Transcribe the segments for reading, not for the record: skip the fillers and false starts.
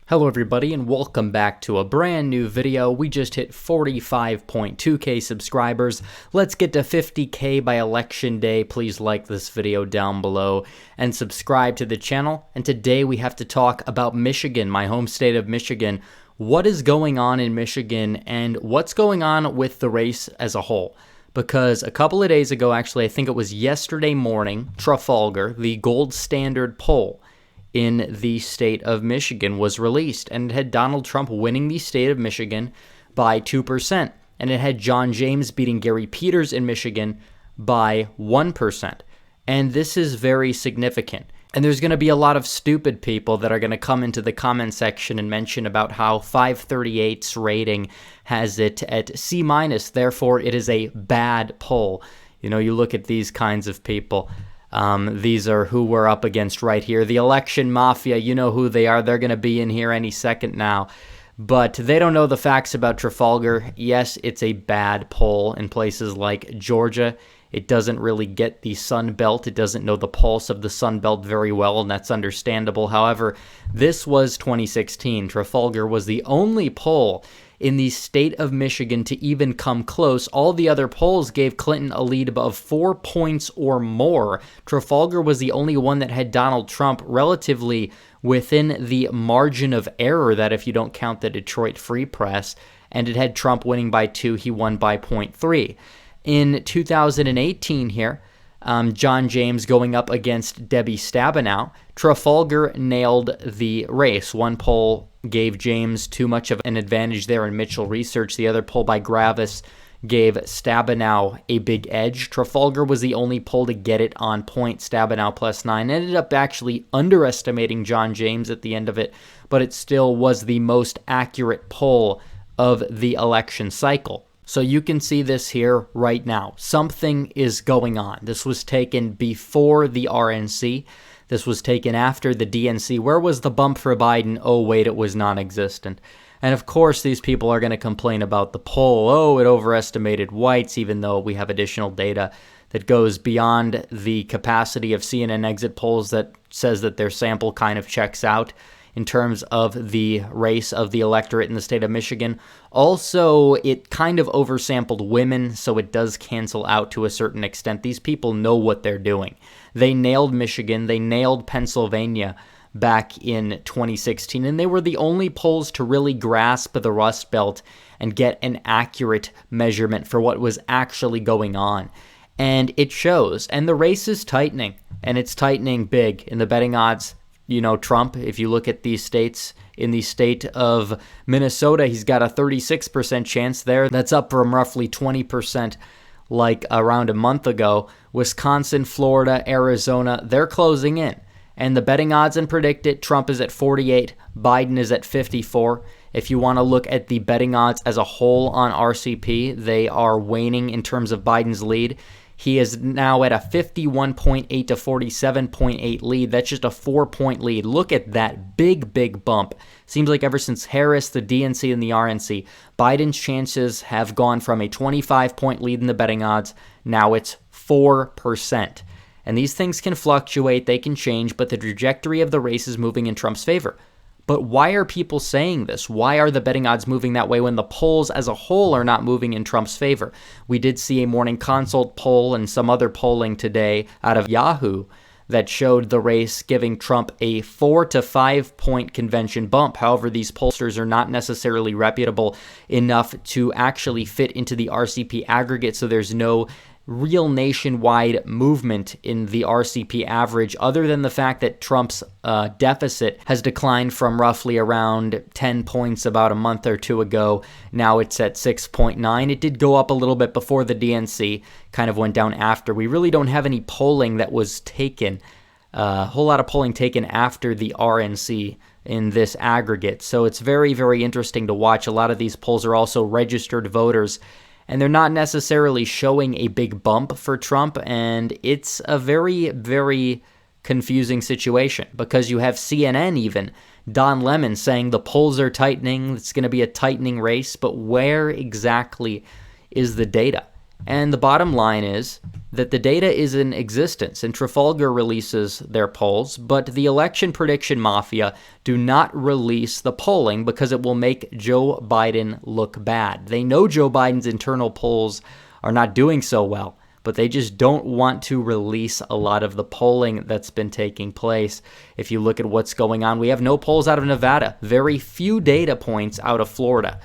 Hello everybody and welcome back to a brand new video. We just hit 45.2k subscribers. Let's get to 50k by election day. Please like this video down below and subscribe to the channel. And today we have to talk about Michigan, my home state of Michigan. What is going on in Michigan and what's going on with the race as a whole? Because a couple of days ago, actually, I think it was yesterday morning, Trafalgar, the gold standard poll in the state of Michigan was released, and it had Donald Trump winning the state of Michigan by 2%, and it had John James beating Gary Peters in Michigan by 1%. And this is very significant. And there's going to be a lot of stupid people that are going to come into the comment section and mention about how 538's rating has it at C-, therefore it is a bad poll. You know, you look at these kinds of people. These are who we're up against right here. The election mafia, you know who they are. They're going to be in here any second now. But they don't know the facts about Trafalgar. Yes, it's a bad poll in places like Georgia. It doesn't really get the Sun Belt. It doesn't know the pulse of the Sun Belt very well, and that's understandable. However, this was 2016. Trafalgar was the only poll in the state of Michigan to even come close. All the other polls gave Clinton a lead of 4 points or more. Trafalgar was the only one that had Donald Trump relatively within the margin of error, that if you don't count the Detroit Free Press, and it had Trump winning by 2, he won by 0.3. In 2018 here, John James going up against Debbie Stabenow, Trafalgar nailed the race. One poll gave James too much of an advantage there in Mitchell Research. The other poll by Gravis gave Stabenow a big edge. Trafalgar was the only poll to get it on point. Stabenow +9 ended up actually underestimating John James at the end of it, but it still was the most accurate poll of the election cycle. So you can see this here right now. Something is going on. This was taken before the RNC. This was taken after the DNC. Where was the bump for Biden? Oh, wait, it was non-existent. And of course, these people are going to complain about the poll. Oh, it overestimated whites, even though we have additional data that goes beyond the capacity of CNN exit polls that says that their sample kind of checks out in terms of the race of the electorate in the state of Michigan. Also, it kind of oversampled women, so it does cancel out to a certain extent. These people know what they're doing. They nailed Michigan, they nailed Pennsylvania back in 2016, and they were the only polls to really grasp the Rust Belt and get an accurate measurement for what was actually going on. And it shows, and the race is tightening, and it's tightening big in the betting odds. You know, Trump, if you look at these states, in the state of Minnesota, he's got a 36% chance there. That's up from roughly 20% like around a month ago. Wisconsin, Florida, Arizona, they're closing in. And the betting odds and predict it, Trump is at 48, Biden is at 54. If you want to look at the betting odds as a whole on RCP, they are waning in terms of Biden's lead. He is now at a 51.8 to 47.8 lead. That's just a 4-point lead. Look at that big, big bump. Seems like ever since Harris, the DNC, and the RNC, Biden's chances have gone from a 25-point lead in the betting odds. Now it's 4%. And these things can fluctuate, they can change, but the trajectory of the race is moving in Trump's favor. But why are people saying this? Why are the betting odds moving that way when the polls as a whole are not moving in Trump's favor? We did see a Morning Consult poll and some other polling today out of Yahoo that showed the race giving Trump a 4 to 5 point convention bump. However, these pollsters are not necessarily reputable enough to actually fit into the RCP aggregate, so there's no real nationwide movement in the RCP average, other than the fact that Trump's deficit has declined from roughly around 10 points about a month or two ago. Now it's at 6.9. It did go up a little bit before the DNC, kind of went down after. We really don't have any polling that was taken, a whole lot of polling taken after the RNC in this aggregate. So it's very, very interesting to watch. A lot of these polls are also registered voters, and they're not necessarily showing a big bump for Trump, and it's a very, very confusing situation because you have CNN even, Don Lemon, saying the polls are tightening, it's going to be a tightening race, but where exactly is the data? And the bottom line is that the data is in existence, and Trafalgar releases their polls, but the election prediction mafia do not release the polling because it will make Joe Biden look bad. They know Joe Biden's internal polls are not doing so well, but they just don't want to release a lot of the polling that's been taking place. If you look at what's going on, we have no polls out of Nevada, very few data points out of Florida,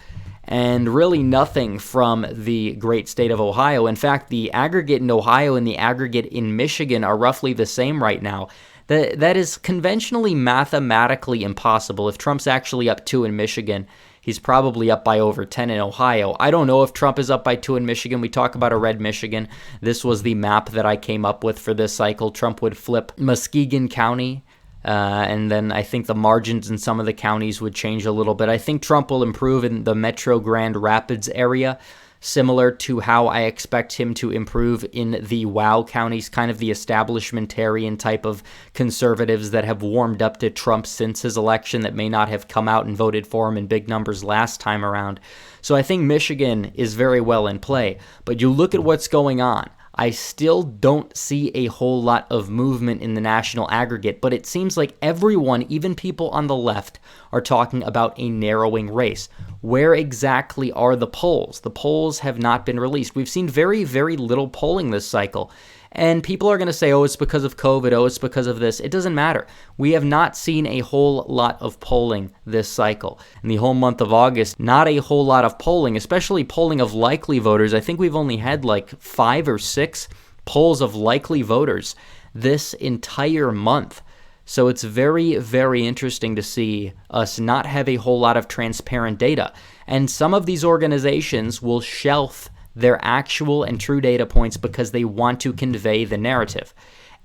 and really nothing from the great state of Ohio. In fact, the aggregate in Ohio and the aggregate in Michigan are roughly the same right now. That is conventionally mathematically impossible. If Trump's actually up 2 in Michigan, he's probably up by over 10 in Ohio. I don't know if Trump is up by 2 in Michigan. We talk about a red Michigan. This was the map that I came up with for this cycle. Trump would flip Muskegon County, and then I think the margins in some of the counties would change a little bit. I think Trump will improve in the Metro Grand Rapids area, similar to how I expect him to improve in the WOW counties, kind of the establishmentarian type of conservatives that have warmed up to Trump since his election that may not have come out and voted for him in big numbers last time around. So I think Michigan is very well in play. But you look at what's going on. I still don't see a whole lot of movement in the national aggregate, but it seems like everyone, even people on the left, are talking about a narrowing race. Where exactly are the polls? The polls have not been released. We've seen very, very little polling this cycle. And people are going to say, oh, it's because of COVID, oh, it's because of this. It doesn't matter. We have not seen a whole lot of polling this cycle. In the whole month of August, not a whole lot of polling, especially polling of likely voters. I think we've only had like 5 or 6 polls of likely voters this entire month. So it's very, very interesting to see us not have a whole lot of transparent data. And some of these organizations will shelf their actual and true data points because they want to convey the narrative.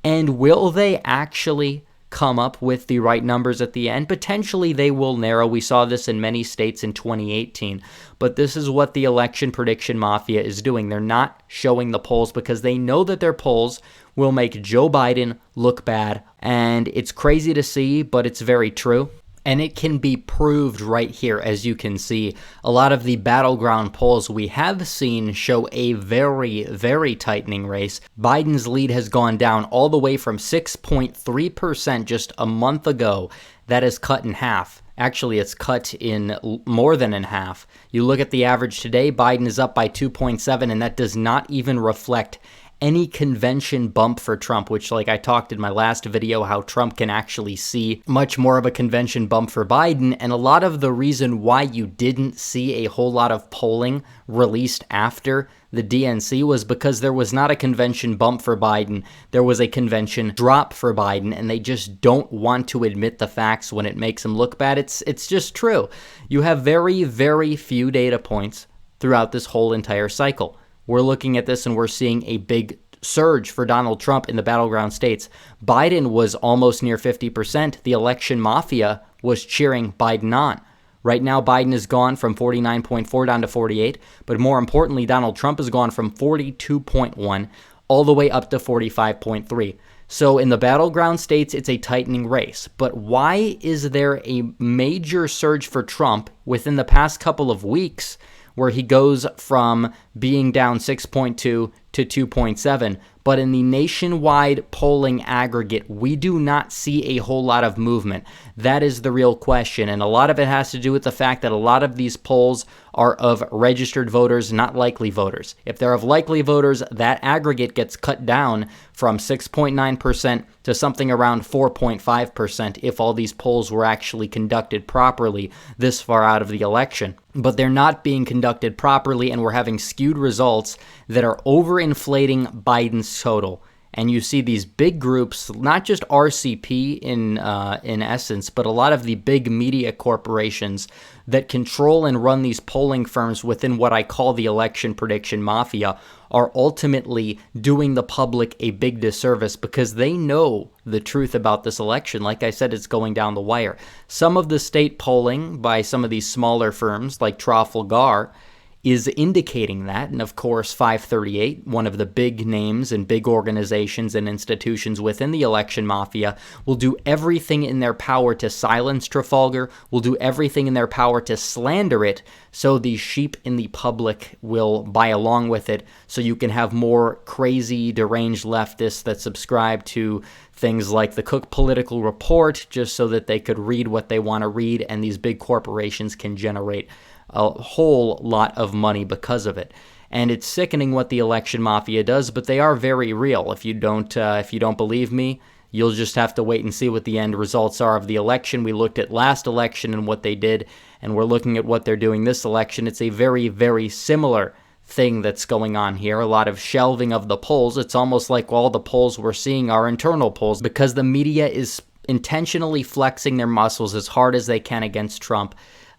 And will they actually come up with the right numbers at the end? Potentially they will narrow. We saw this in many states in 2018. But this is what the election prediction mafia is doing. They're not showing the polls because they know that their polls will make Joe Biden look bad. And it's crazy to see, but it's very true. And it can be proved right here, as you can see. A lot of the battleground polls we have seen show a very, very tightening race. Biden's lead has gone down all the way from 6.3% just a month ago. That is cut in half. Actually, it's cut in more than in half. You look at the average today, Biden is up by 2.7, and that does not even reflect any convention bump for Trump, which, like I talked in my last video, how Trump can actually see much more of a convention bump for Biden. And a lot of the reason why you didn't see a whole lot of polling released after the DNC was because there was not a convention bump for Biden. There was a convention drop for Biden, and they just don't want to admit the facts when it makes them look bad. It's just true. You have very, very few data points throughout this whole entire cycle. We're looking at this and we're seeing a big surge for Donald Trump in the battleground states. Biden was almost near 50%. The election mafia was cheering Biden on. Right now, Biden has gone from 49.4 down to 48. But more importantly, Donald Trump has gone from 42.1 all the way up to 45.3. So in the battleground states, it's a tightening race. But why is there a major surge for Trump within the past couple of weeks, where he goes from being down 6.2 to 2.7. But in the nationwide polling aggregate, we do not see a whole lot of movement. That is the real question. And a lot of it has to do with the fact that a lot of these polls are of registered voters, not likely voters. If they're of likely voters, that aggregate gets cut down from 6.9% to something around 4.5% if all these polls were actually conducted properly this far out of the election. But they're not being conducted properly, and we're having skewed results that are overinflating Biden's total. And you see these big groups, not just RCP in essence, but a lot of the big media corporations that control and run these polling firms within what I call the election prediction mafia are ultimately doing the public a big disservice because they know the truth about this election. Like I said, it's going down the wire. Some of the state polling by some of these smaller firms like Trafalgar is indicating that. And of course, 538, one of the big names and big organizations and institutions within the election mafia, will do everything in their power to silence Trafalgar, will do everything in their power to slander it, so the sheep in the public will buy along with it, so you can have more crazy, deranged leftists that subscribe to things like the Cook Political Report, just so that they could read what they want to read, and these big corporations can generate a whole lot of money because of it. And it's sickening what the election mafia does, but they are very real. If you don't believe me, you'll just have to wait and see what the end results are of the election. We looked at last election and what they did, and we're looking at what they're doing this election. It's a very, very similar thing that's going on here. A lot of shelving of the polls. It's almost like all the polls we're seeing are internal polls, because the media is intentionally flexing their muscles as hard as they can against Trump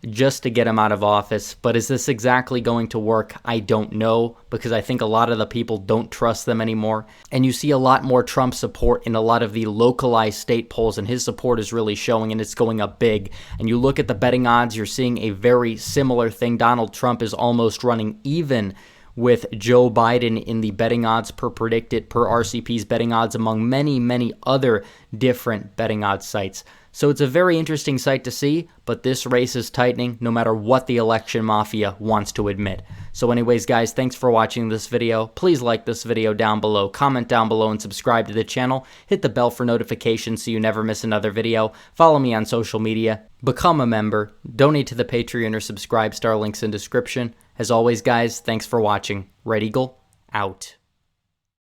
just to get him out of office. But is this exactly going to work? I don't know, because I think a lot of the people don't trust them anymore. And you see a lot more Trump support in a lot of the localized state polls, and his support is really showing, and it's going up big. And you look at the betting odds, you're seeing a very similar thing. Donald Trump is almost running even with Joe Biden in the betting odds per RCP's betting odds, among many, many other different betting odds sites. So it's a very interesting sight to see, but this race is tightening no matter what the election mafia wants to admit. So anyways, guys, thanks for watching this video. Please like this video down below, comment down below, and subscribe to the channel. Hit the bell for notifications so you never miss another video. Follow me on social media. Become a member. Donate to the Patreon or subscribe. Star links in description. As always, guys, thanks for watching. Red Eagle, out.